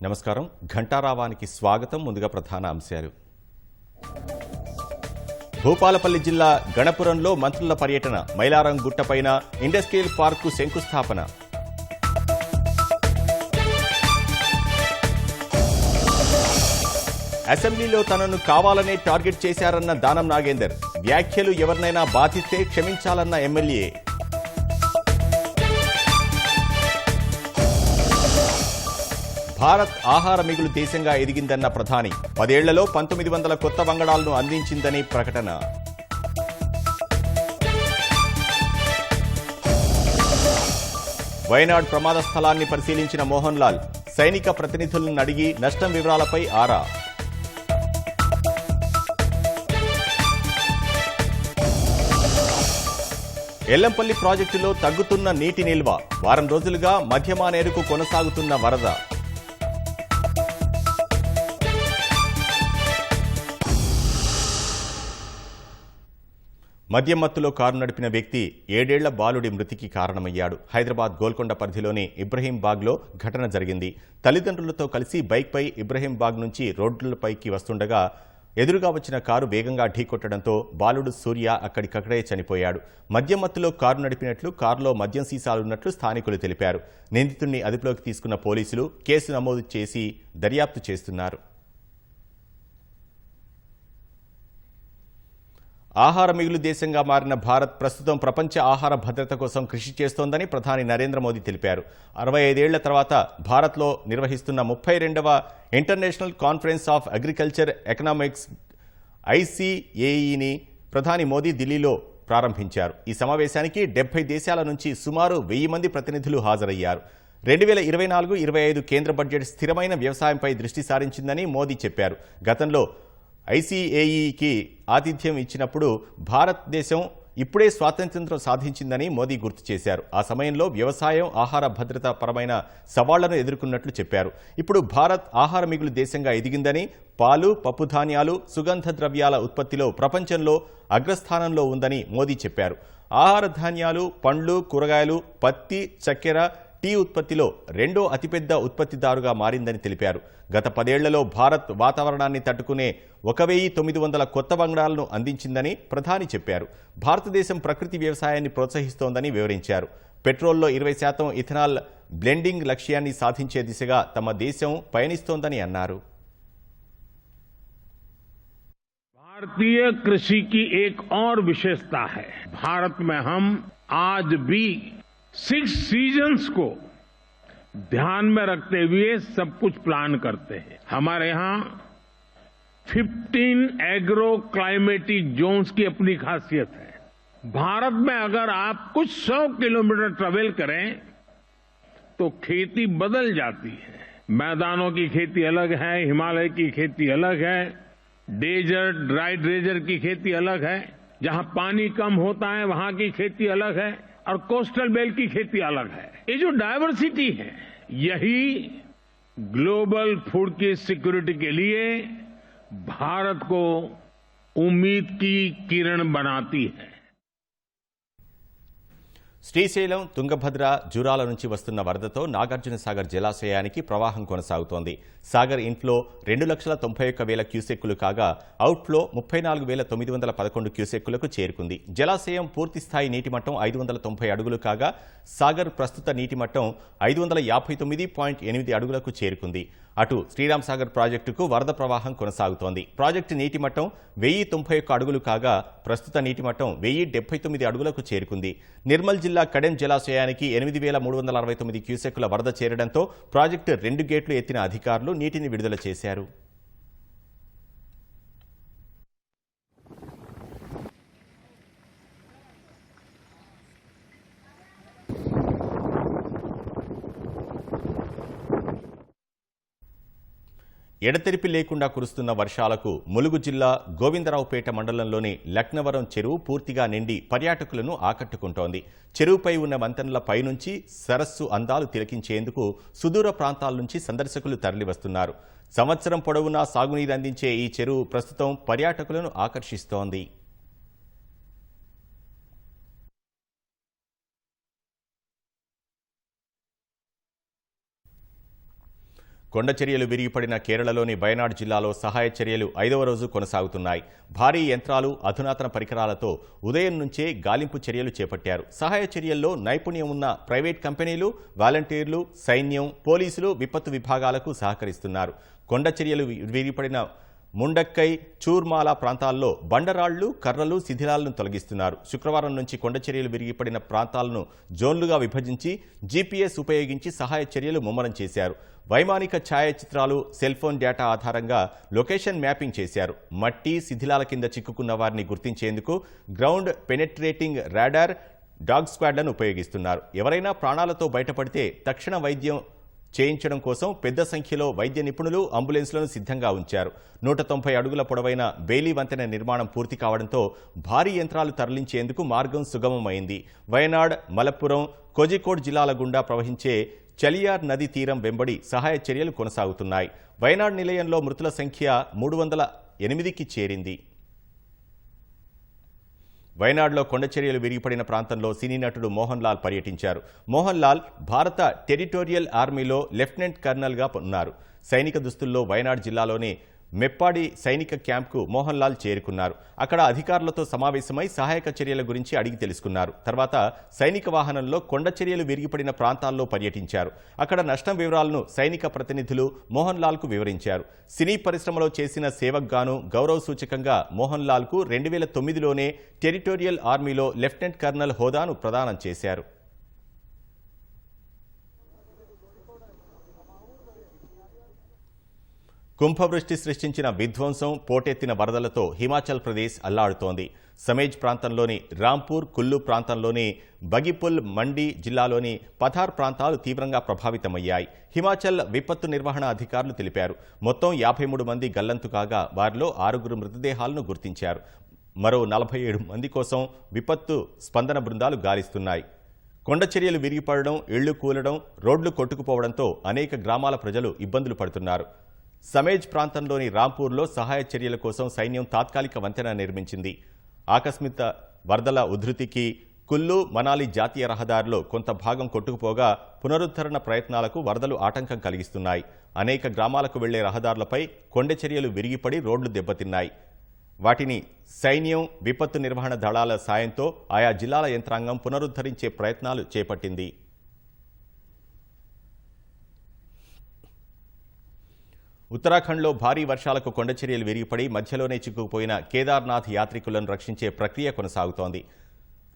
నమస్కారం. ఘంటారావానికి స్వాగతం. ముందుగా ప్రధాన అంశాలు. భూపాలపల్లి జిల్లా గణపురంలో మంత్రుల పర్యటన. మైలారం గుట్టపైన ఇండస్ట్రియల్ పార్కు శంకుస్థాపన. అసెంబ్లీలో తనను కావాలనే టార్గెట్ చేశారన్న దానం నాగేందర్. వ్యాఖ్యలు ఎవరినైనా బాధిస్తే క్షమించాలన్న ఎమ్మెల్యే. భారత్ ఆహార మిగులు దేశంగా ఎదిగిందన్న ప్రధాని. 10 ఏళ్లలో 1900 కొత్త వంగడాలను అందించిందని ప్రకటన. వయనాడ్ ప్రమాద స్థలాన్ని పరిశీలించిన మోహన్ లాల్. సైనిక ప్రతినిధులను అడిగి నష్టం వివరాలపై ఆరా. ఎల్లంపల్లి ప్రాజెక్టులో తగ్గుతున్న నీటి నిల్వ. వారం రోజులుగా మధ్యమానేరుకు కొనసాగుతున్న వరద. మద్యం మత్తులో కారు నడిపిన వ్యక్తి 7 ఏళ్ల బాలుడి మృతికి కారణమయ్యాడు. హైదరాబాద్ గోల్కొండ పరిధిలోని ఇబ్రహీంబాగ్లో ఘటన జరిగింది. తల్లిదండ్రులతో కలిసి బైక్పై ఇబ్రహీంబాగ్ నుంచి రోడ్లపైకి వస్తుండగా ఎదురుగా వచ్చిన కారు వేగంగా ఢీకొట్టడంతో బాలుడు సూర్య అక్కడికక్కడే చనిపోయాడు. మద్యం మత్తులో కారు నడిపినట్లు, కారులో మద్యం సీసాలున్నట్లు స్థానికులు తెలిపారు. నిందితుడిని అదుపులోకి తీసుకున్న పోలీసులు కేసు నమోదు చేసి దర్యాప్తు చేస్తున్నారు. ఆహార మిగులు దేశంగా మారిన భారత్ ప్రస్తుతం ప్రపంచ ఆహార భద్రత కోసం కృషి చేస్తోందని ప్రధాని నరేంద్ర మోదీ తెలిపారు. 65 ఏళ్ల తర్వాత భారత్లో నిర్వహిస్తున్న 32వ international conference of agriculture economics ICAEని ప్రధాని మోదీ ఢిల్లీలో ప్రారంభించారు. ఈ సమావేశానికి 70 దేశాల నుంచి సుమారు 1000 మంది ప్రతినిధులు హాజరయ్యారు. 2024-25 కేంద్ర బడ్జెట్ స్థిరమైన వ్యవసాయంపై దృష్టి సారించిందని మోదీ చెప్పారు. గతంలో ICAEకి ఆతిథ్యం ఇచ్చినప్పుడు భారతదేశం ఇప్పుడే స్వాతంత్ర్యం సాధించిందని మోదీ గుర్తు చేశారు. ఆ సమయంలో వ్యవసాయం, ఆహార భద్రత పరమైన సవాళ్లను ఎదుర్కొన్నట్లు చెప్పారు. ఇప్పుడు భారత్ ఆహార మిగులు దేశంగా ఎదిగిందని, పాలు, పప్పుధాన్యాలు, సుగంధ ద్రవ్యాల ఉత్పత్తిలో ప్రపంచంలో అగ్రస్థానంలో ఉందని మోదీ చెప్పారు. ఆహార ధాన్యాలు, పండ్లు, కూరగాయలు, పత్తి, చక్కెర, టీ ఉత్పత్తిలో రెండో అతిపెద్ద ఉత్పత్తిదారుగా మారిందని తెలిపారు. గత 10 ఏళ్లలో భారత్ వాతావరణాన్ని తట్టుకునే 1900 కొత్త వంగడాలను అందించిందని ప్రధాని చెప్పారు. భారతదేశం ప్రకృతి వ్యవసాయాన్ని ప్రోత్సహిస్తోందని వివరించారు. పెట్రోల్లో 20% ఇథనాల్ బ్లెండింగ్ లక్ష్యాన్ని సాధించే దిశగా తమ దేశం పయనిస్తోందని అన్నారు. भारतीय कृषि की एक और विशेषता है, भारत में हम आज भी 6 सीजन्स को ध्यान में रखते हुए सब कुछ प्लान करते हैं. हमारे यहाँ 15 एग्रो क्लाइमेटिक जोन्स की अपनी खासियत है. भारत में अगर आप कुछ 100 किलोमीटर ट्रेवल करें तो खेती बदल जाती है. मैदानों की खेती अलग है, हिमालय की खेती अलग है, डेजर्ट ड्राई डेजर्ट की खेती अलग है, जहां पानी कम होता है वहां की खेती अलग है और कोस्टल बेल्ट की खेती अलग है. ये जो डायवर्सिटी है यही ग्लोबल फूड की सिक्योरिटी के लिए भारत को उम्मीद की किरण बनाती है. శ్రీశైలం, తుంగభద్ర, జూరాల నుంచి వస్తున్న వరదతో నాగార్జున సాగర్ జలాశయానికి ప్రవాహం కొనసాగుతోంది. సాగర్ ఇన్ఫ్లో 2,91,000 క్యూసెక్కులు కాగా అవుట్ఫ్లో 34,911 క్యూసెక్కులకు చేరుకుంది. జలాశయం పూర్తిస్థాయి నీటి మట్టం 590 అడుగులు కాగా సాగర్ ప్రస్తుత నీటి మట్టం 559.8 అడుగులకు చేరుకుంది. అటు శ్రీరామ్ సాగర్ ప్రాజెక్టుకు వరద ప్రవాహం కొనసాగుతోంది. ప్రాజెక్టు నీటి మట్టం 1091 అడుగులు కాగా ప్రస్తుత నీటి మట్టం 1079 అడుగులకు చేరుకుంది. నిర్మల్ జిల్లా కడెం జలాశయానికి 8,369 క్యూసెక్కుల వరద చేరడంతో ప్రాజెక్టు 2 గేట్లు ఎత్తిన అధికారులు నీటిని విడుదల చేశారు. ఎడతెరిపి లేకుండా కురుస్తున్న వర్షాలకు ములుగు జిల్లా గోవిందరావుపేట మండలంలోని లక్నవరం చెరువు పూర్తిగా నిండి పర్యాటకులను ఆకట్టుకుంటోంది. చెరువుపై ఉన్న వంతెనల పైనుంచి సరస్సు అందాలు తిలకించేందుకు సుదూర ప్రాంతాల నుంచి సందర్శకులు తరలివస్తున్నారు. సంవత్సరం పొడవునా సాగునీరు అందించే ఈ చెరువు ప్రస్తుతం పర్యాటకులను ఆకర్షిస్తోంది. కొండ చర్యలు విరిగిపడిన కేరళలోని వయనాడ్ జిల్లాలో సహాయ చర్యలు 5వ రోజు కొనసాగుతున్నాయి. భారీ యంత్రాలు, అధునాతన పరికరాలతో ఉదయం నుంచే గాలింపు చర్యలు చేపట్టారు. సహాయ చర్యల్లో నైపుణ్యం ఉన్న ప్రైవేట్ కంపెనీలు, వాలంటీర్లు, సైన్యం, పోలీసులు విపత్తు విభాగాలకు సహకరిస్తున్నారు. కొండ చర్యలు విరిగిపడిన ముండక్కై, చూర్మాల ప్రాంతాల్లో బండరాళ్లు, కర్రలు, శిథిలాలను తొలగిస్తున్నారు. శుక్రవారం నుంచి కొండ చర్యలు విరిగిపడిన ప్రాంతాలను జోన్లుగా విభజించి జీపీఎస్ ఉపయోగించి సహాయ చర్యలు ముమ్మరం చేశారు. వైమానిక ఛాయాచిత్రాలు, సెల్ఫోన్ డేటా ఆధారంగా లొకేషన్ మ్యాపింగ్ చేశారు. మట్టి, శిథిలాల కింద చిక్కుకున్న వారిని గుర్తించేందుకు గ్రౌండ్ పెనెట్రేటింగ్ రాడార్, డాగ్ స్క్వాడ్లను ఉపయోగిస్తున్నారు. ఎవరైనా ప్రాణాలతో బయటపడితే తక్షణ వైద్యం చేయించడం కోసం పెద్ద సంఖ్యలో వైద్య నిపుణులు, అంబులెన్స్లను సిద్ధంగా ఉంచారు. 190 అడుగుల పొడవైన బేలీ వంతెన నిర్మాణం పూర్తి కావడంతో భారీ యంత్రాలు తరలించేందుకు మార్గం సుగమమైంది. వయనాడ్, మలప్పురం, కోజికోడ్ జిల్లాల గుండా ప్రవహించే చలియార్ నది తీరం వెంబడి సహాయ చర్యలు కొనసాగుతున్నాయి. వయనాడ్ నిలయంలో మృతుల సంఖ్య 308కి చేరింది. వయనాడ్లో కొండ చర్యలు విరిగిపడిన ప్రాంతంలో సినీ నటుడు మోహన్ లాల్ పర్యటించారు. మోహన్ లాల్ భారత టెరిటోరియల్ ఆర్మీలో లెఫ్టినెంట్ కర్నల్గా ఉన్నారు. సైనిక దుస్తుల్లో వయనాడ్ జిల్లాలోని మెప్పాడి సైనిక క్యాంప్కు మోహన్ లాల్ చేరుకున్నారు. అక్కడ అధికారులతో సమావేశమై సహాయక చర్యల గురించి అడిగి తెలుసుకున్నారు. తర్వాత సైనిక వాహనంలో కొండ చర్యలు విరిగిపడిన ప్రాంతాల్లో పర్యటించారు. అక్కడ నష్టం వివరాలను సైనిక ప్రతినిధులు మోహన్ లాల్కు వివరించారు. సినీ పరిశ్రమలో చేసిన సేవకు గాను గౌరవ సూచకంగా మోహన్ లాల్కు 2009లోనే టెరిటోరియల్ ఆర్మీలో లెఫ్టినెంట్ కర్నల్ హోదాను ప్రదానం చేశారు. కుంభవృష్టి సృష్టించిన విధ్వంసం, పోటెత్తిన వరదలతో హిమాచల్ ప్రదేశ్ అల్లాడుతోంది. సమేజ్ ప్రాంతంలోని రాంపూర్, కుల్లు ప్రాంతంలోని బగిపుల్, మండి జిల్లాలోని పథార్ ప్రాంతాలు తీవ్రంగా ప్రభావితమయ్యాయి. హిమాచల్ విపత్తు నిర్వహణ అధికారులు తెలిపారు. మొత్తం 53 మంది గల్లంతు కాగా వారిలో 6 మృతదేహాలను గుర్తించారు. మరో 47 మంది కోసం విపత్తు స్పందన బృందాలు గాలిస్తున్నాయి. కొండ చర్యలు విరిగిపడడం, ఇళ్లు కూలడం, రోడ్లు కొట్టుకుపోవడంతో అనేక గ్రామాల ప్రజలు ఇబ్బందులు పడుతున్నారు. సమేజ్ ప్రాంతంలోని రాంపూర్లో సహాయ చర్యల కోసం సైన్యం తాత్కాలిక వంతెన నిర్మించింది. ఆకస్మిక వరదల ఉధృతికి కుల్లు, మనాలి జాతీయ రహదారిలో కొంత భాగం కొట్టుకుపోగా పునరుద్ధరణ ప్రయత్నాలకు వరదలు ఆటంకం కలిగిస్తున్నాయి. అనేక గ్రామాలకు వెళ్లే రహదారులపై కొండ చర్యలు విరిగిపడి రోడ్లు దెబ్బతిన్నాయి. వాటిని సైన్యం, విపత్తు నిర్వహణ దళాల సాయంతో ఆయా జిల్లాల యంత్రాంగం పునరుద్ధరించే ప్రయత్నాలు చేపట్టింది. ఉత్తరాఖండ్లో భారీ వర్షాలకు కొండ చర్యలు విరిగిపడి మధ్యలోనే చిక్కుకుపోయిన కేదార్నాథ్ యాత్రికులను రక్షించే ప్రక్రియ కొనసాగుతోంది.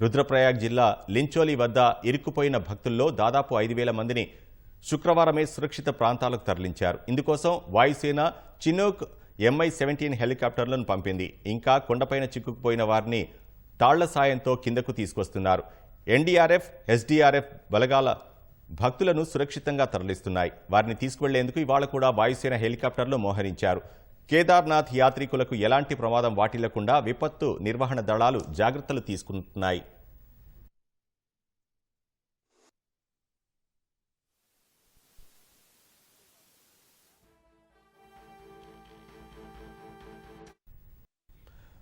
రుద్రప్రయాగ్ జిల్లా లించోలి వద్ద ఇరుక్కుపోయిన భక్తుల్లో దాదాపు 5,000 మందిని శుక్రవారమే సురక్షిత ప్రాంతాలకు తరలించారు. ఇందుకోసం వాయుసేన చినూక్ MI-17 హెలికాప్టర్లను పంపింది. ఇంకా కొండపైన చిక్కుకుపోయిన వారిని తాళ్ల సాయంతో కిందకు తీసుకొస్తున్నారు. NDRF, SDRF బలగాల భక్తులను సురక్షితంగా తరలిస్తున్నాయి. వారిని తీసుకువెళ్లేందుకు ఇవాళ కూడా వాయుసేన హెలికాప్టర్లు మోహరించారు. కేదార్నాథ్ యాత్రికులకు ఎలాంటి ప్రమాదం వాటిల్లకుండా విపత్తు నిర్వహణ దళాలు జాగ్రత్తలు తీసుకుంటున్నాయి.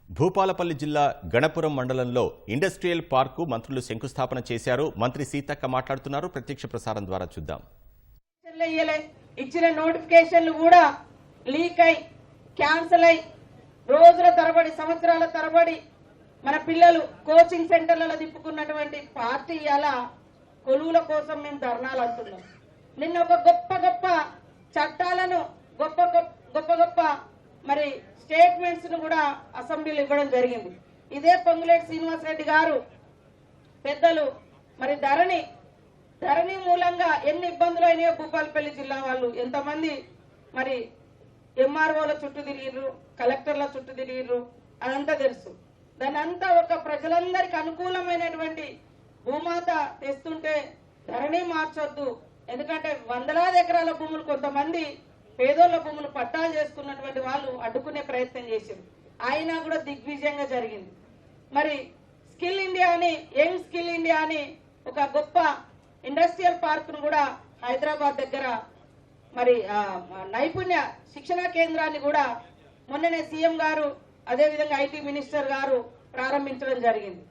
భూపాలపల్లి జిల్లా గణపురం మండలంలో ఇండస్ట్రియల్ పార్కు మంత్రులు శంకుస్థాపన చేశారు. మంత్రి సీతక్క మాట్లాడుతున్నారు. ప్రత్యక్ష ప్రసారం ద్వారా చూద్దాం. ఇచ్చిన నోటిఫికేషన్లు కూడా లీక్ అయి, క్యాన్సిల్ అయి, రోజుల తరబడి, సంవత్సరాల తరబడి మన పిల్లలు కోచింగ్ సెంటర్లలో తిప్పుకున్నటువంటి పార్టీ అలా కొలువుల కోసం మేము ధర్నాలు అంటున్నాం. నిన్న ఒక గొప్ప గొప్ప చట్టాలను, గొప్ప గొప్ప మరి స్టేట్మెంట్స్ ను కూడా అసెంబ్లీలో ఇవ్వడం జరిగింది. ఇదే పొంగులేటి శ్రీనివాసరెడ్డి గారు పెద్దలు మరి ధరణి మూలంగా ఎన్ని ఇబ్బందులు అయినాయో భూపాలపల్లి జిల్లా వాళ్ళు ఎంతమంది మరి MROల చుట్టూ తిరిగిర్రు, కలెక్టర్ల చుట్టూ తిరిగిర్రు, అదంతా తెలుసు. దాని అంతా ఒక ప్రజలందరికి అనుకూలమైనటువంటి భూమాత తెస్తుంటే ధరణి మార్చొద్దు. ఎందుకంటే వందలాది ఎకరాల భూములు కొంతమంది పేదోళ్ల భూములు పట్టాలు చేసుకున్నటువంటి వాళ్ళు అడ్డుకునే ప్రయత్నం చేశారు. అయినా కూడా దిగ్విజయంగా జరిగింది. మరి స్కిల్ ఇండియా అని, యంగ్ స్కిల్ ఇండియా అని ఒక గొప్ప ఇండస్ట్రియల్ పార్క్ ను కూడా హైదరాబాద్ దగ్గర మరి నైపుణ్య శిక్షణా కేంద్రాన్ని కూడా మొన్ననే సీఎం గారు, అదేవిధంగా IT మినిస్టర్ గారు ప్రారంభించడం జరిగింది.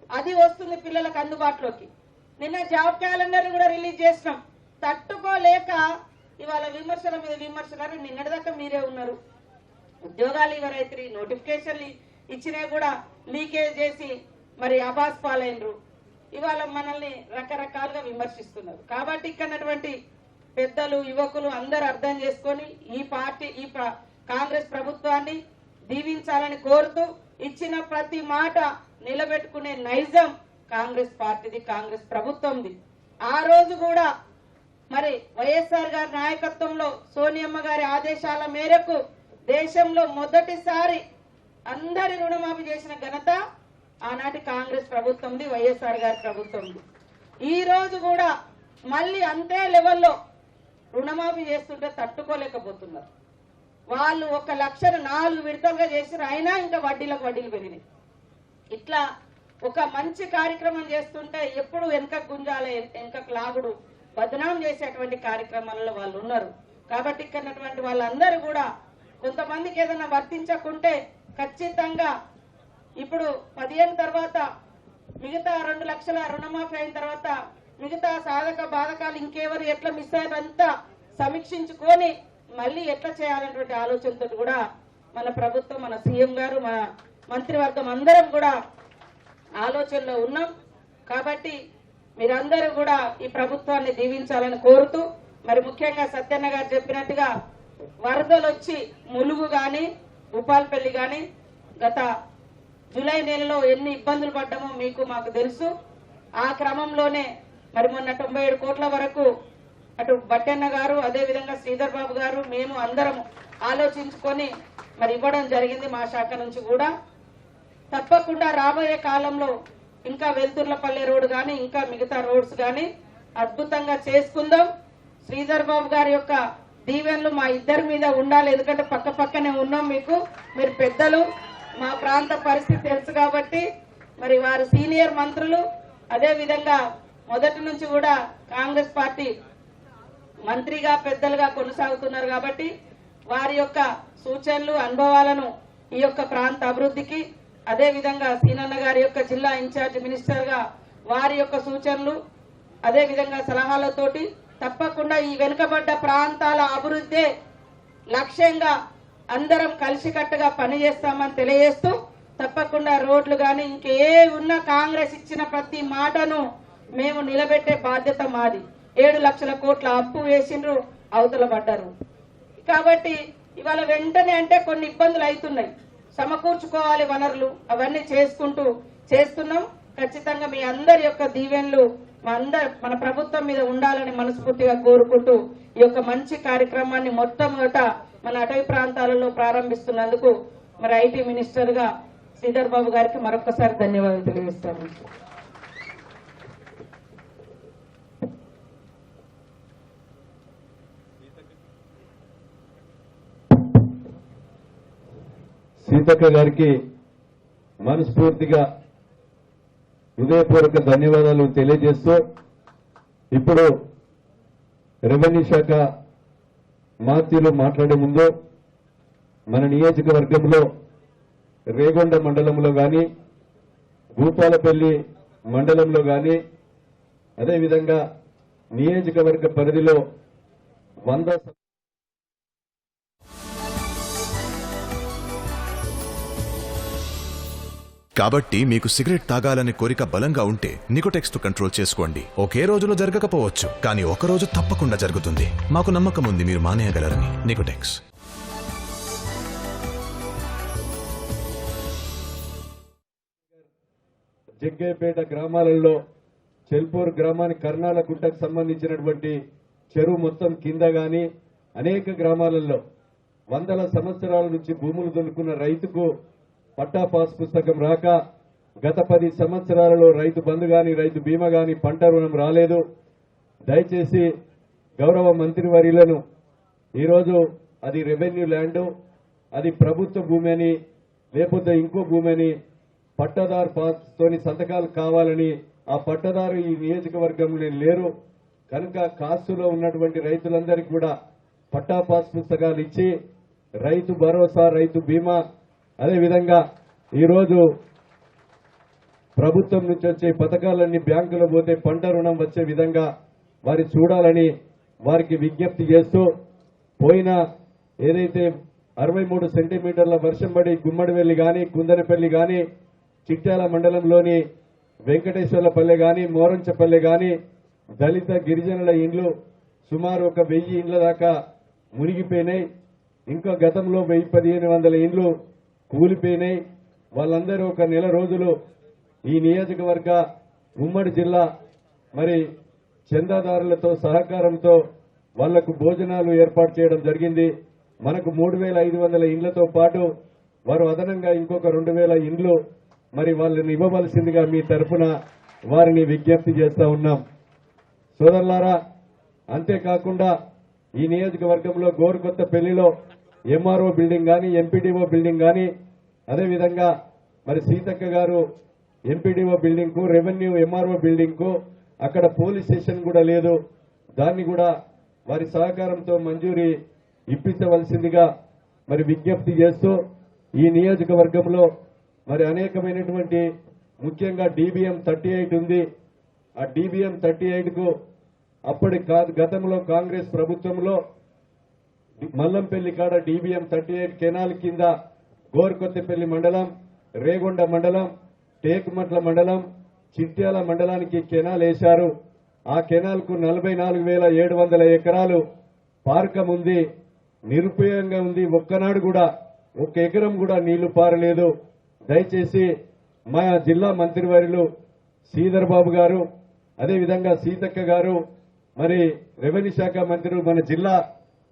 అది వస్తుంది పిల్లలకు అందుబాటులోకి. నిన్న జాబ్ క్యాలెండర్ కూడా రిలీజ్ చేసినాం. తట్టుకోలేక ఇవాళ విమర్శల మీద విమర్శలు. నిన్నటిదాకా మీరే ఉన్నారు. ఉద్యోగాలు ఎవరైతే నోటిఫికేషన్లు ఇచ్చినా కూడా లీకేజ్ చేసి మరి అబాస్ పాలైనరు. ఇవాళ మనల్ని రకరకాలుగా విమర్శిస్తున్నారు. కాబట్టి ఇక్కడటువంటి పెద్దలు యువకులు అందరూ అర్థం చేసుకొని ఈ పార్టీ కాంగ్రెస్ ప్రభుత్వాన్ని దీవించాలని కోరుతూ ఇచ్చిన ప్రతి మాట నిలబెట్టుకునే నైజం కాంగ్రెస్ పార్టీది, కాంగ్రెస్ ప్రభుత్వంది. ఆ రోజు కూడా మరి వైఎస్ఆర్ గారి నాయకత్వంలో సోనియమ్మ గారి ఆదేశాల మేరకు దేశంలో మొదటిసారి అందరి రుణమాఫీ చేసిన ఘనత ఆనాటి కాంగ్రెస్ ప్రభుత్వంది, వైఎస్ఆర్ గారి ప్రభుత్వంది. ఈ రోజు కూడా మళ్ళీ అంతే లెవెల్లో రుణమాఫీ చేస్తుంటే తట్టుకోలేకపోతున్నారు. వాళ్ళు 1 లక్షను 4 విడతలుగా చేసిన అయినా ఇంకా వడ్డీలకు వడ్డీలు పెరిగినాయి. ఇట్లా ఒక మంచి కార్యక్రమం చేస్తుంటే ఎప్పుడు వెనక గుంజాలే, వెనకకు లాగుడు, బదనాం చేసేటువంటి కార్యక్రమాలలో వాళ్ళు ఉన్నారు. కాబట్టి ఇక్కడటువంటి వాళ్ళందరూ కూడా కొంతమందికి ఏదైనా వర్తించకుంటే ఖచ్చితంగా ఇప్పుడు 15 తర్వాత మిగతా 2 లక్షల రుణమాఫీ అయిన తర్వాత మిగతా సాధక బాధకాలు ఇంకెవరు ఎట్లా మిస్ అయ్యారంతా సమీక్షించుకొని మళ్ళీ ఎట్లా చేయాలనేటువంటి ఆలోచనతో కూడా మన ప్రభుత్వం, మన సీఎం గారు, మన మంత్రివర్గం అందరం కూడా ఆలోచనలో ఉన్నాం. కాబట్టి మీరందరూ కూడా ఈ ప్రభుత్వాన్ని దీవించాలని కోరుతూ, మరి ముఖ్యంగా సత్యన్న గారు చెప్పినట్టుగా వరదలు వచ్చి ములుగు గాని భూపాలపల్లి గాని గత జూలై నెలలో ఎన్ని ఇబ్బందులు పడ్డామో మీకు మాకు తెలుసు. ఆ క్రమంలోనే మరి మొన్న 97 కోట్ల వరకు అటు బట్టన్న గారు, అదేవిధంగా శ్రీధర్ బాబు గారు, మేము అందరం ఆలోచించుకొని మరి ఇవ్వడం జరిగింది మా శాఖ నుంచి కూడా. తప్పకుండా రాబోయే కాలంలో ఇంకా వెల్తుర్లపల్లి రోడ్ గాని ఇంకా మిగతా రోడ్స్ గాని అద్భుతంగా చేసుకుందాం. శ్రీధర్ బాబు గారి యొక్క దీవెనలు మా ఇద్దరి మీద ఉండాలి. ఎందుకంటే పక్క పక్కనే ఉన్నాం. మీరు పెద్దలు, మా ప్రాంత పరిస్థితి తెలుసు కాబట్టి మరి వారు సీనియర్ మంత్రులు, అదే విధంగా మొదటి నుంచి కూడా కాంగ్రెస్ పార్టీ మంత్రిగా పెద్దలుగా కొనసాగుతున్నారు. కాబట్టి వారి యొక్క సూచనలు, అనుభవాలను ఈ యొక్క ప్రాంత అభివృద్ధికి, అదే విధంగా సీనన్న గారి యొక్క జిల్లా ఇన్ఛార్జ్ మినిస్టర్ గా వారి యొక్క సూచనలు, అదే విధంగా సలహాలతోటి తప్పకుండా ఈ వెనుకబడ్డ ప్రాంతాల అభివృద్ధి లక్ష్యంగా అందరం కలిసికట్టుగా పనిచేస్తామని తెలియజేస్తూ, తప్పకుండా రోడ్లు గాని ఇంకే ఉన్న కాంగ్రెస్ ఇచ్చిన ప్రతి మాటను మేము నిలబెట్టే బాధ్యత మాది. 7 లక్షల కోట్ల అప్పు వేసిండ్రు, అవతల పడ్డారు. కాబట్టి ఇవాళ వెంటనే అంటే కొన్ని ఇబ్బందులు అవుతున్నాయి, సమకూర్చుకోవాలి వనరులు, అవన్నీ చేస్తున్నాం. ఖచ్చితంగా మీ అందరి యొక్క దీవెనలు మన ప్రభుత్వం మీద ఉండాలని మనస్ఫూర్తిగా కోరుకుంటూ ఈ యొక్క మంచి కార్యక్రమాన్ని మొట్టమొదట మన అటవీ ప్రాంతాలలో ప్రారంభిస్తున్నందుకు మరి ఐటీ మినిస్టర్ గా శ్రీధర్ బాబు గారికి మరొకసారి ధన్యవాదాలు తెలియజేస్తాను. సీతక్క గారికి మనస్ఫూర్తిగా హృదయపూర్వక ధన్యవాదాలు తెలియజేస్తూ, ఇప్పుడు రెవెన్యూ శాఖ మంత్రులు మాట్లాడే ముందు మన నియోజకవర్గంలో రేగొండ మండలంలో గాని భూపాలపల్లి మండలంలో గాని అదేవిధంగా నియోజకవర్గ పరిధిలో 100 కాబట్టి మీకు సిగరెట్ తాగాలనే కోరిక బలంగా ఉంటే నికోటెక్స్ తో కంట్రోల్ చేసుకోండి. ఒకే రోజులో జరగకపోవచ్చు, కానీ ఒక రోజు తప్పకుండా జరుగుతుంది. మాకు నమ్మకం ఉంది మీరు మానేయగలరని. నికోటెక్స్. జగ్గయ్యపేట గ్రామాలలో చెల్పూర్ గ్రామానికి కర్ణాల గుట్టకు సంబంధించినటువంటి చెరువు మొత్తం కింద గాని అనేక గ్రామాలలో వందల సంవత్సరాల నుంచి భూములు దున్నుకున్న రైతుకు పట్టా పాస్ పుస్తకం రాక గత 10 సంవత్సరాలలో రైతు బంధు గాని రైతు బీమా గాని పంట రుణం రాలేదు. దయచేసి గౌరవ మంత్రివర్యులను ఈరోజు అది రెవెన్యూ ల్యాండ్, అది ప్రభుత్వ భూమి అని లేకపోతే ఇంకో భూమి అని పట్టాదారు పాస్ తోని సంతకాలు కావాలని ఆ పట్టదారు ఈ నియోజకవర్గంలో లేరు కనుక కాస్తులో ఉన్నటువంటి రైతులందరికీ కూడా పట్టా పాస్ పుస్తకాలు ఇచ్చి రైతు భరోసా, రైతు బీమా, అదేవిధంగా ఈరోజు ప్రభుత్వం నుంచి వచ్చే పథకాలన్నీ బ్యాంకులో పోతే పంట రుణం వచ్చే విధంగా వారి చూడాలని వారికి విజ్ఞప్తి చేస్తూ పోయిన ఏదైతే 63 సెంటీమీటర్ల వర్షం పడి గుమ్మడివెల్లి గాని కుందనపల్లి గాని చిట్యాల మండలంలోని వెంకటేశ్వర్లపల్లె గాని మోరంచపల్లె గాని దళిత గిరిజనుల ఇండ్లు సుమారు 1000 ఇండ్ల దాకా మునిగిపోయినాయి. ఇంకా గతంలో 1500 ఇండ్లు కూలిపోయినాయి. వాళ్ళందరూ ఒక నెల రోజులు ఈ నియోజకవర్గ ఉమ్మడి జిల్లా మరి చందాదారులతో సహకారంతో వాళ్లకు భోజనాలు ఏర్పాటు చేయడం జరిగింది. మనకు 3500 ఇండ్లతో పాటు వారు అదనంగా ఇంకొక 2000 ఇండ్లు మరి వాళ్ళని ఇవ్వవలసిందిగా మీ తరఫున వారిని విజ్ఞప్తి చేస్తా ఉన్నాం. సోదరులారా, అంతేకాకుండా ఈ నియోజకవర్గంలో గోరుకొత్తపల్లిలో ఎంఆర్ఓ బిల్డింగ్ గాని ఎంపీడీఓ బిల్డింగ్ గాని అదేవిధంగా మరి సీతక్క గారు ఎంపీడీఓ బిల్డింగ్ కు రెవెన్యూ ఎంఆర్ఓ బిల్డింగ్ కు అక్కడ పోలీస్ స్టేషన్ కూడా లేదు. దాన్ని కూడా వారి సహకారంతో మంజూరీ ఇప్పించవలసిందిగా మరి విజ్ఞప్తి చేస్తూ ఈ నియోజకవర్గంలో మరి అనేకమైనటువంటి ముఖ్యంగా DBM 38 ఉంది. ఆ DBM 38 కు అప్పటి గతంలో కాంగ్రెస్ ప్రభుత్వంలో మల్లంపల్లి కాడ DBM 38 కెనాల్ కింద గోరుకొత్తపల్లి మండలం, రేగొండ మండలం, టేకుమట్ల మండలం, చిట్యాల మండలానికి కెనాల్ వేశారు. ఆ కెనాల్ కు 44,700 ఎకరాలు పార్కం ఉంది, నిరుపయోగంగా ఉంది. ఒక్కనాడు కూడా 1 ఎకరం కూడా నీళ్లు పారలేదు. దయచేసి మా జిల్లా మంత్రివర్యులు శ్రీధర్ బాబు గారు, అదేవిధంగా సీతక్క గారు, మరి రెవెన్యూ శాఖ మంత్రులు, మన జిల్లా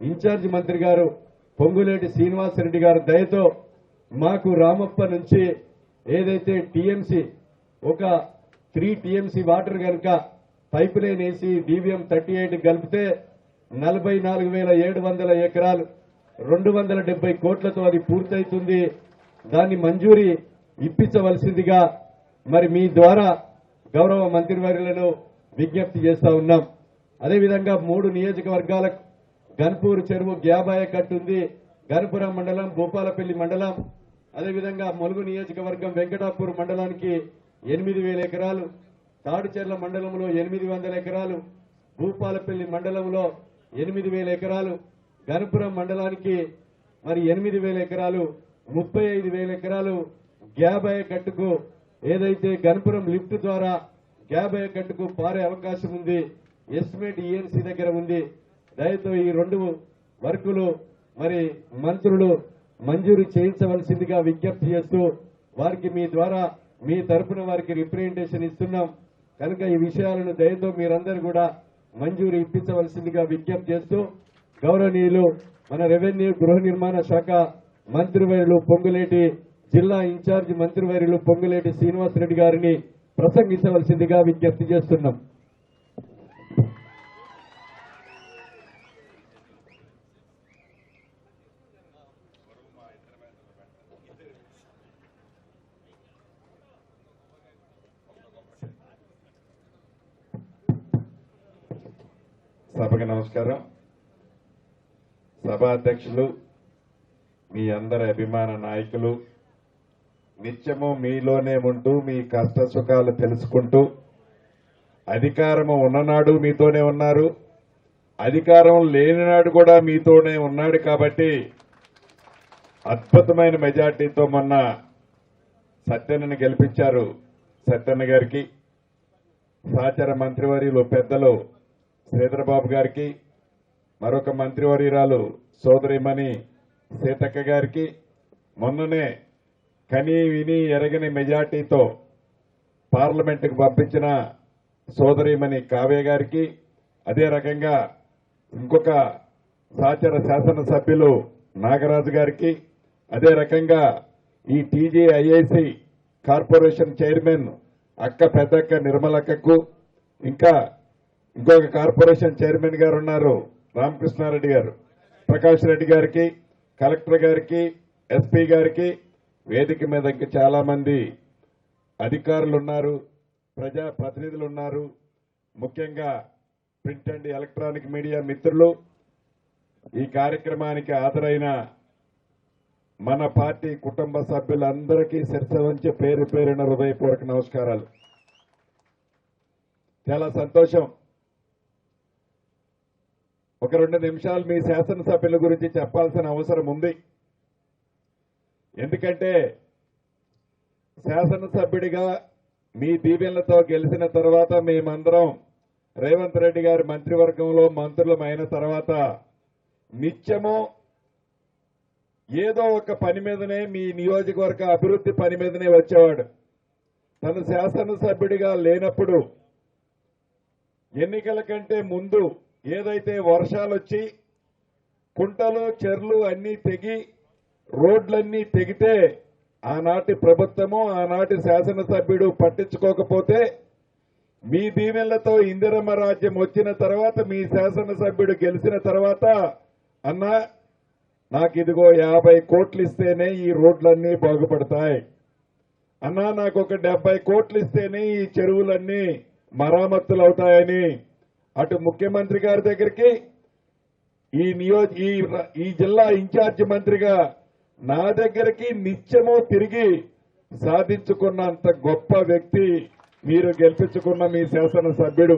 ఇన్ఛార్జ్ మంత్రి గారు పొంగులేటి శ్రీనివాసరెడ్డి గారు దయతో మాకు రామప్ప నుంచి ఏదైతే టీఎంసీ ఒక 3 టీఎంసీ వాటర్ కనుక పైప్ లైన్ వేసి DBM 38 కలిపితే 44,700 ఎకరాలు 270 కోట్లతో అది పూర్తవుతుంది. దాన్ని మంజూరీ ఇప్పించవలసిందిగా మరి మీ ద్వారా గౌరవ మంత్రివర్యులను విజ్ఞప్తి చేస్తా ఉన్నాం. అదేవిధంగా 3 నియోజకవర్గాలకు గన్పూర్ చెరువు గ్యాబాయ కట్టుంది, గణపురం మండలం, భూపాలపల్లి మండలం, అదేవిధంగా ములుగు నియోజకవర్గం వెంకటాపూర్ మండలానికి 8,000 ఎకరాలు, తాడిచెర్ల మండలంలో 800 ఎకరాలు, భూపాలపల్లి మండలంలో 8,000 ఎకరాలు, గణపురం మండలానికి మరి 8,000 ఎకరాలు, 35,000 ఎకరాలు గ్యాబాయ కట్టుకు ఏదైతే గణపురం లిఫ్ట్ ద్వారా గ్యాబాయ కట్టుకు పారే అవకాశం ఉంది. ఎస్టిమేట్ ఈఎన్సీ దగ్గర ఉంది. దయతో ఈ 2 వర్కులు మరి మంత్రులు మంజూరు చేయించవలసిందిగా విజ్ఞప్తి చేస్తూ వారికి మీ ద్వారా మీ తరపున వారికి రిప్రజెంటేషన్ ఇస్తున్నాం కనుక ఈ విషయాలను దయతో మీరందరూ కూడా మంజూరు ఇప్పించవలసిందిగా విజ్ఞప్తి చేస్తూ గౌరవనీయులు మన రెవెన్యూ గృహ నిర్మాణ శాఖ మంత్రివర్యులు పొంగులేటి, జిల్లా ఇన్ఛార్జ్ మంత్రివర్యులు పొంగులేటి శ్రీనివాసరెడ్డి గారిని ప్రసంగించవలసిందిగా విజ్ఞప్తి చేస్తున్నాం. సభకి నమస్కారం. సభాధ్యక్షులు, మీ అందరి అభిమాన నాయకులు, నిత్యము మీలోనే ఉంటూ మీ కష్ట సుఖాలు తెలుసుకుంటూ అధికారము ఉన్ననాడు మీతోనే ఉన్నారు, అధికారం లేనినాడు కూడా మీతోనే ఉన్నాడు. కాబట్టి అద్భుతమైన మెజార్టీతో మొన్న సత్యన్నని గెలిపించారు. సత్యన్న గారికి, సహచర మంత్రివర్యులు పెద్దలు శ్రీధరబాబు గారికి, మరొక మంత్రివర్యురాలు సోదరిమణి సీతక్క గారికి, మొన్ననే కని విని ఎరగని మెజార్టీతో పార్లమెంటుకు పంపించిన సోదరిమణి కావ్య గారికి, అదే రకంగా ఇంకొక సహచర శాసనసభ్యులు నాగరాజు గారికి, అదే రకంగా ఈ TJIIC కార్పొరేషన్ చైర్మన్ అక్క పెద్దక్క నిర్మలక్కకు, ఇంకా ఇంకొక కార్పొరేషన్ చైర్మన్ గారు ఉన్నారు రామకృష్ణారెడ్డి గారు, ప్రకాష్ రెడ్డి గారికి, కలెక్టర్ గారికి, ఎస్పీ గారికి, వేదిక మీద ఇంకా చాలా మంది అధికారులు ఉన్నారు, ప్రజా ప్రతినిధులు ఉన్నారు, ముఖ్యంగా ప్రింట్ అండ్ ఎలక్ట్రానిక్ మీడియా మిత్రులు, ఈ కార్యక్రమానికి హాజరైన మన పార్టీ కుటుంబ సభ్యులందరికీ శిరస వంచి పేరు పేరున హృదయపూర్వక నమస్కారాలు. చాలా సంతోషం. ఒక 2 నిమిషాలు మీ శాసనసభ్యుల గురించి చెప్పాల్సిన అవసరం ఉంది. ఎందుకంటే శాసనసభ్యుడిగా మీ దీవెనలతో గెలిచిన తర్వాత మేమందరం రేవంత్ రెడ్డి గారి మంత్రివర్గంలో మంత్రులమైన తర్వాత నిత్యము ఏదో ఒక పని మీదనే మీ నియోజకవర్గ అభివృద్ధి పని మీదనే వచ్చేవాడు. తను శాసనసభ్యుడిగా లేనప్పుడు ఎన్నికల కంటే ముందు ఏదైతే వర్షాలు వచ్చి కుంటలు చెర్లు అన్నీ తెగి రోడ్లన్నీ తెగితే ఆనాటి ప్రభుత్వము ఆనాటి శాసనసభ్యుడు పట్టించుకోకపోతే మీ దీవెనలతో ఇందిరమ్మ రాజ్యం వచ్చిన తర్వాత మీ శాసనసభ్యుడు గెలిచిన తర్వాత అన్నా నాకు ఇదిగో 50 కోట్లు ఇస్తేనే ఈ రోడ్లన్నీ బాగుపడతాయి, అన్నా నాకు ఒక 70 కోట్లు ఇస్తేనే ఈ చెరువులన్నీ మరామత్తులు అవుతాయని అటు ముఖ్యమంత్రి గారి దగ్గరికి ఈ జిల్లా ఇన్ఛార్జి మంత్రిగా నా దగ్గరికి నిత్యము తిరిగి సాధించుకున్నంత గొప్ప వ్యక్తి మీరు గెలిపించుకున్న మీ శాసనసభ్యుడు.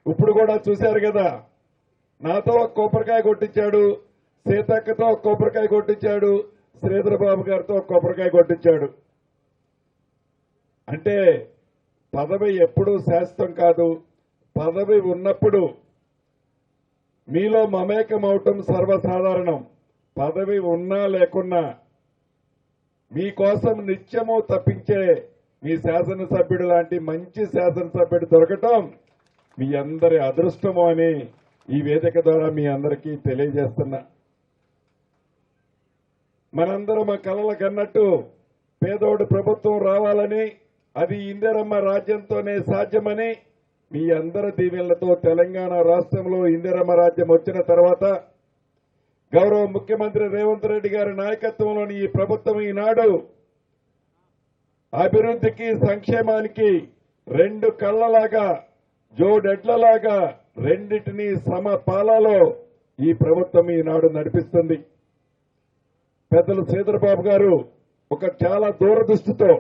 ఇప్పుడు కూడా చూశారు కదా, నాతో ఒక కొబ్బరికాయ కొట్టించాడు, సీతక్కతో ఒక కొబ్బరికాయ కొట్టించాడు, శ్రీధరబాబు గారితో ఒక కొబ్బరికాయ కొట్టించాడు. అంటే పదవి ఎప్పుడూ శాశ్వతం కాదు. పదవి ఉన్నప్పుడు మీలో మమేకం అవటం సర్వసాధారణం. పదవి ఉన్నా లేకున్నా మీకోసం నిత్యము తప్పించే మీ శాసనసభ్యుడు లాంటి మంచి శాసనసభ్యుడు దొరకటం మీ అందరి అదృష్టము అని ఈ వేదిక ద్వారా మీ అందరికీ తెలియజేస్తున్నా. మనందరం మా కలలకు అన్నట్టు పేదోడు ప్రభుత్వం రావాలని, అది ఇందిరమ్మ రాజ్యంతోనే సాధ్యమని మీ అందరి దీవెనలతో తెలంగాణ రాష్ట్రంలో ఇందిరమ్మ రాజ్యం వచ్చిన తర్వాత గౌరవ ముఖ్యమంత్రి రేవంత్ రెడ్డి గారి నాయకత్వంలోని ఈ ప్రభుత్వం ఈనాడు అభివృద్ధికి సంక్షేమానికి 2 కళ్లలాగా జోడెడ్లలాగా రెండింటినీ సమపాలలో ఈ ప్రభుత్వం ఈనాడు నడిపిస్తుంది. పెద్దలు శ్రీధరబాబు గారు ఒక చాలా దూరదృష్టితో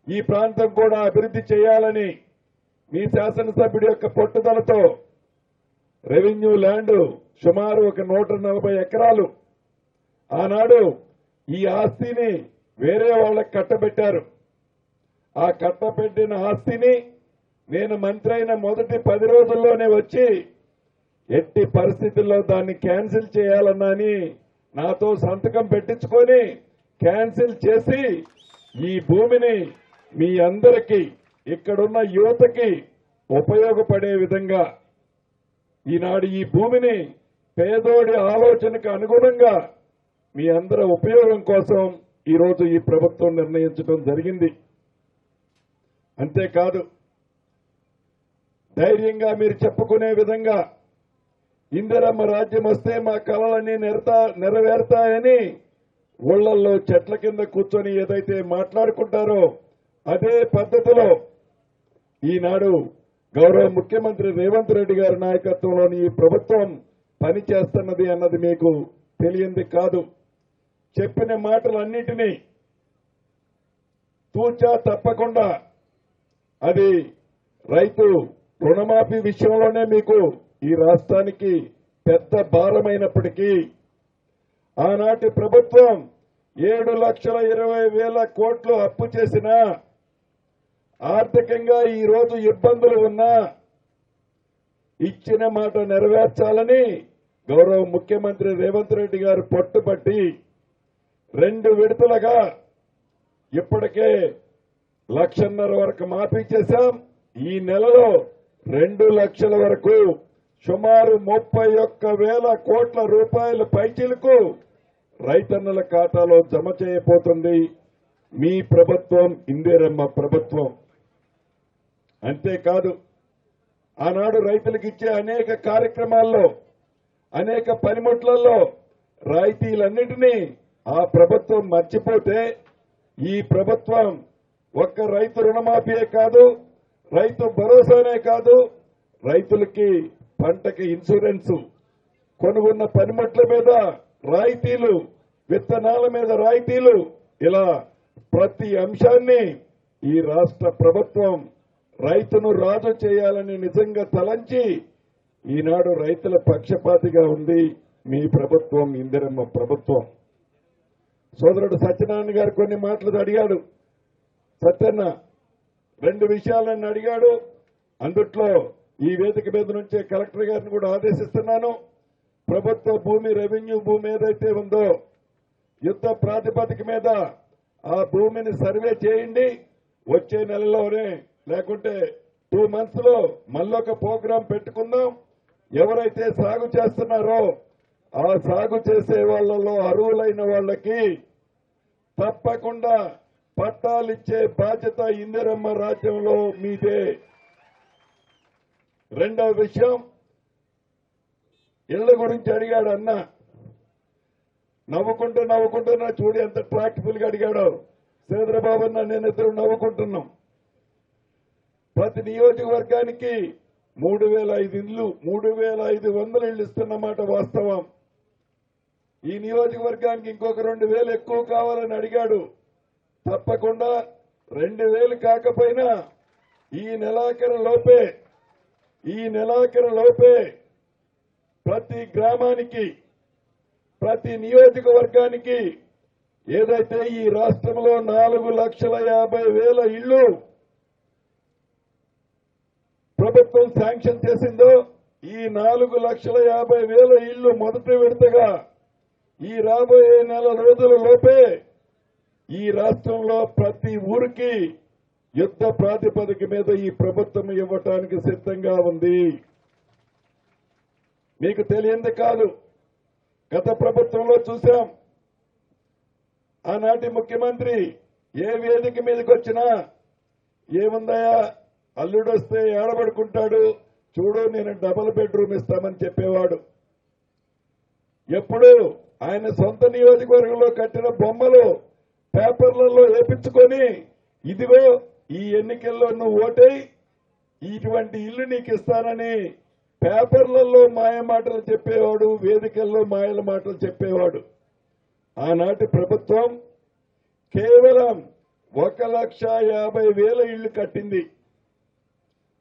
ఈ ప్రాంతం కూడా అభివృద్ధి చేయాలని మీ శాసనసభ్యుడి యొక్క పట్టుదలతో రెవెన్యూ ల్యాండ్ సుమారు ఒక 140 ఎకరాలు ఆనాడు ఈ ఆస్తిని వేరే వాళ్ళకి కట్టబెట్టారు. ఆ కట్టబెట్టిన ఆస్తిని నేను మంత్రి అయిన మొదటి 10 రోజుల్లోనే వచ్చి ఎట్టి పరిస్థితుల్లో దాన్ని క్యాన్సిల్ చేయాలన్నాని నాతో సంతకం పెట్టించుకొని క్యాన్సిల్ చేసి ఈ భూమిని మీ అందరికీ ఇక్కడున్న యువతకి ఉపయోగపడే విధంగా ఈనాడు ఈ భూమిని పేదోడి ఆలోచనకు అనుగుణంగా మీ అందరి ఉపయోగం కోసం ఈరోజు ఈ ప్రభుత్వం నిర్ణయించడం జరిగింది. అంతేకాదు ధైర్యంగా మీరు చెప్పుకునే విధంగా ఇందిరమ్మ రాజ్యం వస్తే మా కలలన్నీ నెరవేరుతాయని ఊళ్ళల్లో చెట్ల కింద కూర్చొని ఏదైతే మాట్లాడుకుంటారో అదే పద్ధతిలో ఈనాడు గౌరవ ముఖ్యమంత్రి రేవంత్ రెడ్డి గారి నాయకత్వంలోని ఈ ప్రభుత్వం పనిచేస్తున్నది అన్నది మీకు తెలియంది కాదు. చెప్పిన మాటలన్నిటినీ తూచా తప్పకుండా అది రైతు రుణమాఫీ విషయంలోనే మీకు ఈ రాష్ట్రానికి పెద్ద భారమైనప్పటికీ ఆనాటి ప్రభుత్వం 7,20,000 కోట్లు అప్పు చేసినా ఆర్థికంగా ఈ రోజు ఇబ్బందులు ఉన్నా ఇచ్చిన మాట నెరవేర్చాలని గౌరవ ముఖ్యమంత్రి రేవంత్ రెడ్డి గారు పట్టుబట్టి 2 విడతలుగా ఇప్పటికే 1,50,000 వరకు మాఫీ చేశాం. ఈ నెలలో 2 లక్షల వరకు సుమారు 31,000 కోట్ల రూపాయల పైచిలకు రైతన్నల ఖాతాలో జమ చేయబోతుంది మీ ప్రభుత్వం, ఇందిరమ్మ ప్రభుత్వం. అంతేకాదు ఆనాడు రైతులకు ఇచ్చే అనేక కార్యక్రమాల్లో అనేక పనిముట్లలో రాయితీలన్నింటినీ ఆ ప్రభుత్వం మర్చిపోతే ఈ ప్రభుత్వం ఒక్క రైతు రుణమాఫీయే కాదు, రైతు భరోసానే కాదు, రైతులకి పంటకి ఇన్సూరెన్స్, కొనుగొన్న పనిముట్ల మీద రాయితీలు, విత్తనాల మీద రాయితీలు, ఇలా ప్రతి అంశాన్ని ఈ రాష్ట్ర ప్రభుత్వం రైతును రాజు చేయాలని నిజంగా తలంచి ఈనాడు రైతుల పక్షపాతిగా ఉంది మీ ప్రభుత్వం, ఇందిరమ్మ ప్రభుత్వం. సోదరుడు సత్యనారాయణ గారు కొన్ని మాటలు అడిగాడు. సత్యన్న 2 విషయాలను అడిగాడు. అందుట్లో ఈ వేదిక మీద నుంచే కలెక్టర్ గారిని కూడా ఆదేశిస్తున్నాను. ప్రభుత్వ భూమి, రెవెన్యూ భూమి ఏదైతే ఉందో యుద్ధ ప్రాతిపదిక మీద ఆ భూమిని సర్వే చేయండి. వచ్చే నెలలోనే లేకుంటే 2 months లో మళ్ళొక ప్రోగ్రాం పెట్టుకుందాం. ఎవరైతే సాగు చేస్తున్నారో ఆ సాగు చేసే వాళ్ళలో అర్హులైన వాళ్ళకి తప్పకుండా పట్టాలిచ్చే బాధ్యత ఇందిరమ్మ రాజ్యంలో మీదే. రెండవ విషయం, ఇళ్ల గురించి అడిగాడు అన్న. నవ్వుకుంటున్నా చూడు ఎంత ట్రాక్టబుల్ గా అడిగాడో. శ్రీధరబాబు అన్న నేనిద్దరు నవ్వుకుంటున్నాం. ప్రతి నియోజకవర్గానికి 3,500 ఇళ్లు, 3,500 ఇళ్లు ఇస్తున్నమాట వాస్తవం. ఈ నియోజకవర్గానికి ఇంకొక 2,000 ఎక్కువ కావాలని అడిగాడు. తప్పకుండా 2,000 కాకపోయినా ఈ నెలాఖరు లోపే ప్రతి గ్రామానికి, ప్రతి నియోజకవర్గానికి ఏదైతే ఈ రాష్ట్రంలో 4,50,000 ఇళ్లు ప్రభుత్వం శాంక్షన్ చేసిందో ఈ 4,50,000 ఇళ్లు మొదటి విడతగా ఈ రాబోయే నెల రోజుల లోపే ఈ రాష్ట్రంలో ప్రతి ఊరికి యుద్ధ ప్రాతిపదిక మీద ఈ ప్రభుత్వం ఇవ్వటానికి సిద్ధంగా ఉంది. మీకు తెలియంది కాదు, గత ప్రభుత్వంలో చూశాం. ఆనాటి ముఖ్యమంత్రి ఏ వేదిక మీదకి వచ్చినా ఏముందయా అల్లుడు వస్తే ఏడబడుకుంటాడు, చూడు నేను 2 బెడ్రూమ్ ఇస్తామని చెప్పేవాడు. ఎప్పుడు ఆయన సొంత నియోజకవర్గంలో కట్టిన బొమ్మలు పేపర్లలో వేపించుకొని ఇదిగో ఈ ఎన్నికల్లో నువ్వు ఓటేయి, ఇటువంటి ఇల్లు నీకు ఇస్తానని పేపర్లలో మాయ మాటలు చెప్పేవాడు, వేదికల్లో మాయల మాటలు చెప్పేవాడు. ఆనాటి ప్రభుత్వం కేవలం 1,50,000 ఇళ్లు కట్టింది.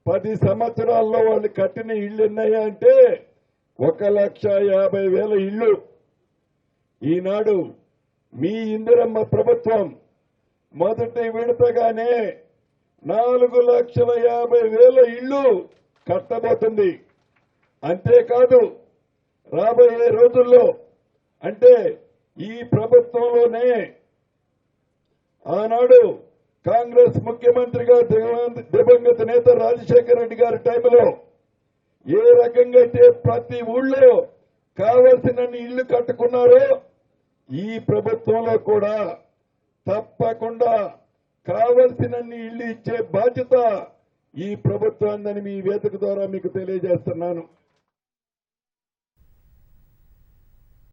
10 సంవత్సరాల్లో వాళ్ళు కట్టిన ఇళ్లు ఎన్నయ్యా అంటే 1,50,000 ఇళ్లు. ఈనాడు మీ ఇందిరమ్మ ప్రభుత్వం మొదటి విడతగానే 4,50,000 ఇళ్లు కట్టబోతుంది. అంతేకాదు రాబోయే రోజుల్లో అంటే ఈ ప్రభుత్వంలోనే ఆనాడు కాంగ్రెస్ ముఖ్యమంత్రిగా దివంగత నేత రాజశేఖర రెడ్డి గారి టైంలో ఏ రకంగా అయితే ప్రతి ఊళ్ళో కావలసినన్ని ఇళ్లు కట్టుకున్నారో ఈ ప్రభుత్వంలో కూడా తప్పకుండా కావలసినన్ని ఇళ్లు ఇచ్చే బాధ్యత ఈ ప్రభుత్వాన్ని మీ వేదిక ద్వారా మీకు తెలియజేస్తున్నాను.